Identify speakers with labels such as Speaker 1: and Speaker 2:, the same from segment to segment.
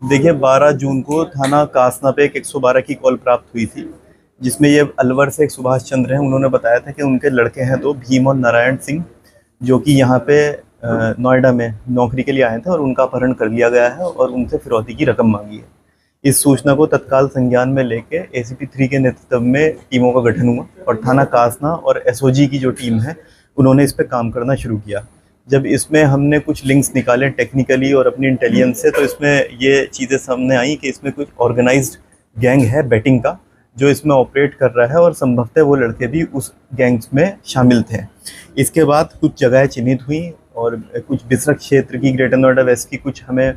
Speaker 1: देखिए 12 जून को थाना कासना पे एक 112 की कॉल प्राप्त हुई थी, जिसमें ये अलवर से एक सुभाष चंद्र हैं। उन्होंने बताया था कि उनके लड़के हैं दो, भीम और नारायण सिंह, जो कि यहाँ पे नोएडा में नौकरी के लिए आए थे और उनका अपहरण कर लिया गया है और उनसे फिरौती की रकम मांगी है। इस सूचना को तत्काल संज्ञान में लेके एसीपी 3 के नेतृत्व में टीमों का गठन हुआ और थाना कासना और एसओजी की जो टीम है उन्होंने इस पर काम करना शुरू किया। जब इसमें हमने कुछ लिंक्स निकाले टेक्निकली और अपनी इंटेलिजेंस से, तो इसमें ये चीज़ें सामने आई कि इसमें कुछ ऑर्गेनाइज्ड गैंग है बेटिंग का, जो इसमें ऑपरेट कर रहा है और संभवतः वो लड़के भी उस गैंग्स में शामिल थे। इसके बाद कुछ जगह चिन्हित हुई और कुछ बिसरख क्षेत्र की, ग्रेटर नोएडा वेस्ट की कुछ हमें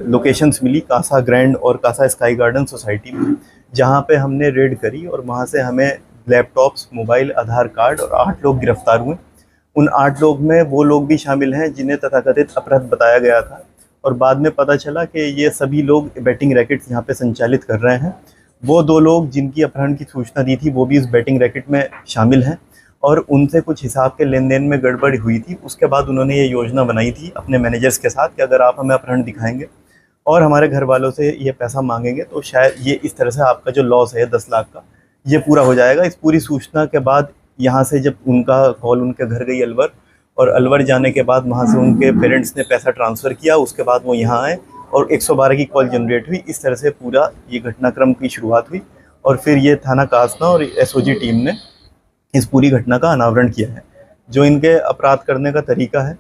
Speaker 1: लोकेशंस मिली, कासा ग्रैंड और कासा स्काई गार्डन सोसाइटी में, जहाँ पे हमने रेड करी और वहाँ से हमें लैपटॉप्स, मोबाइल, आधार कार्ड और 8 लोग गिरफ्तार हुए। उन 8 लोग में वो लोग भी शामिल हैं जिन्हें तथाकथित अपराध बताया गया था और बाद में पता चला कि ये सभी लोग बेटिंग रैकेट्स यहाँ पे संचालित कर रहे हैं। वो 2 लोग जिनकी अपहरण की सूचना दी थी वो भी इस बेटिंग रैकेट में शामिल हैं और उनसे कुछ हिसाब के लेन देन में गड़बड़ी हुई थी। उसके बाद उन्होंने ये योजना बनाई थी अपने मैनेजर्स के साथ कि अगर आप हमें अपहरण दिखाएंगे और हमारे घर वालों से ये पैसा मांगेंगे तो शायद ये इस तरह से आपका जो लॉस है 10 लाख का, ये पूरा हो जाएगा। इस पूरी सूचना के बाद यहाँ से जब उनका कॉल उनके घर गई अलवर, और अलवर जाने के बाद वहाँ से उनके पेरेंट्स ने पैसा ट्रांसफ़र किया, उसके बाद वो यहाँ आए और 112 की कॉल जनरेट हुई। इस तरह से पूरा ये घटनाक्रम की शुरुआत हुई और फिर ये थाना कासना और एसओजी टीम ने इस पूरी घटना का अनावरण किया है। जो इनके अपराध करने का तरीका है,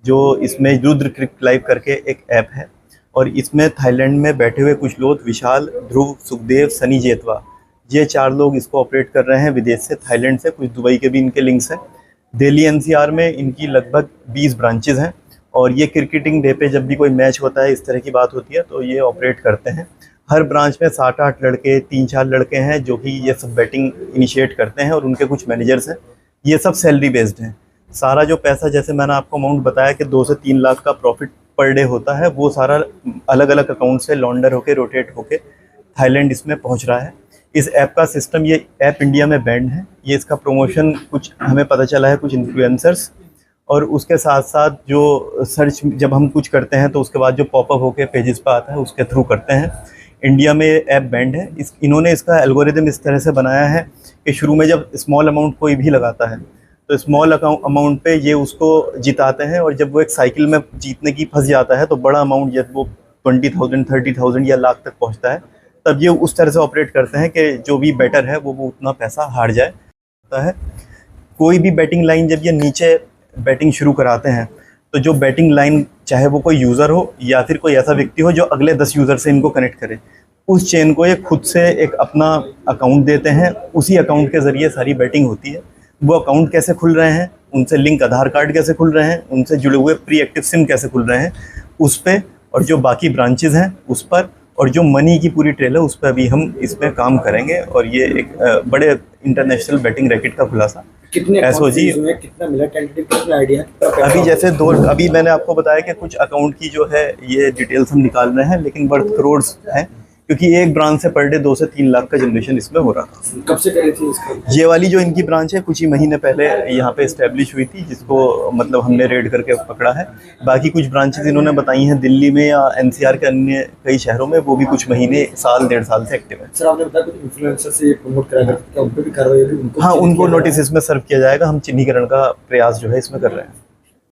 Speaker 1: जो इसमें रुद्र क्रिक लाइव करके एक ऐप है और इसमें थाईलैंड में बैठे हुए कुछ लोग, विशाल, ध्रुव, सुखदेव, सनी जेतवा, ये 4 लोग इसको ऑपरेट कर रहे हैं विदेश से, थाईलैंड से, कुछ दुबई के भी इनके लिंक्स हैं। दिल्ली एनसीआर में इनकी लगभग 20 ब्रांचेज़ हैं और ये क्रिकेटिंग डे पे जब भी कोई मैच होता है, इस तरह की बात होती है, तो ये ऑपरेट करते हैं। हर ब्रांच में 7-8 लड़के, 3-4 लड़के हैं जो कि ये सब बैटिंग इनिशिएट करते हैं और उनके कुछ मैनेजर्स हैं। ये सब सैलरी बेस्ड हैं। सारा जो पैसा, जैसे मैंने आपको अमाउंट बताया कि 2 से 3 लाख का प्रॉफिट पर डे होता है, वो सारा अलग अलग अकाउंट से लॉन्डर होके, रोटेट होके थाईलैंड इसमें पहुंच रहा है। इस ऐप का सिस्टम, ये ऐप इंडिया में बैंड है। ये इसका प्रमोशन कुछ हमें पता चला है कुछ इन्फ्लुएंसर्स, और उसके साथ साथ जो सर्च जब हम कुछ करते हैं तो उसके बाद जो पॉपअप होके पेजेस पर आता है उसके थ्रू करते हैं। इंडिया में ये ऐप बैंड है। इन्होंने इसका एल्गोरिदम इस तरह से बनाया है कि शुरू में जब स्मॉल अमाउंट कोई भी लगाता है तो स्मॉल अमाउंट पे ये उसको जिताते हैं, और जब वो एक साइकिल में जीतने की फंस जाता है तो बड़ा अमाउंट जब वो 20,000, 30,000 या लाख तक पहुंचता है, तब ये उस तरह से ऑपरेट करते हैं कि जो भी बैटर है वो उतना पैसा हार जाए। कोई भी बैटिंग लाइन जब ये नीचे बैटिंग शुरू कराते हैं तो जो बैटिंग लाइन, चाहे वो कोई यूज़र हो या फिर कोई ऐसा व्यक्ति हो जो अगले 10 यूज़र से इनको कनेक्ट करे, उस चेन को ये खुद से एक अपना अकाउंट देते हैं। उसी अकाउंट के ज़रिए सारी बैटिंग होती है। वो अकाउंट कैसे खुल रहे हैं, उनसे लिंक आधार कार्ड कैसे खुल रहे हैं, उनसे जुड़े हुए प्री एक्टिव सिम कैसे खुल रहे हैं, उस पर, और जो बाकी ब्रांचेज़ हैं उस पर, और जो मनी की पूरी ट्रेल है उस पर अभी हम इसमें काम करेंगे। और ये एक बड़े इंटरनेशनल बैटिंग रैकेट का खुलासा
Speaker 2: कितने
Speaker 1: एसओजी,
Speaker 2: कितना मिला टेंटेटिव, कितना आइडिया,
Speaker 1: अभी जैसे अभी मैंने आपको बताया कि कुछ अकाउंट की जो है ये डिटेल्स हम निकाल रहे हैं, लेकिन वर्थ करोड़ है, क्योंकि एक ब्रांच से पर डे 2 से 3 लाख का जनरेशन इसमें हो रहा था।
Speaker 2: कब से करी थी इसका?
Speaker 1: ये वाली जो इनकी ब्रांच है कुछ ही महीने पहले यहाँ पे इस्टेब्लिश हुई थी, जिसको मतलब हमने रेड करके पकड़ा है। बाकी कुछ ब्रांचेज इन्होंने बताई हैं दिल्ली में या एनसीआर के अन्य कई शहरों में, वो भी कुछ महीने, साल, 1.5 साल से एक्टिव है।
Speaker 2: सर आपने बताया कुछ इन्फ्लुएंसर से ये प्रमोट करा गया, क्या उन पे भी कार्रवाई होगी?
Speaker 1: हाँ, उनको नोटिस इसमें सर्व किया जाएगा। हम चिन्हीकरण का प्रयास जो है इसमें कर रहे हैं।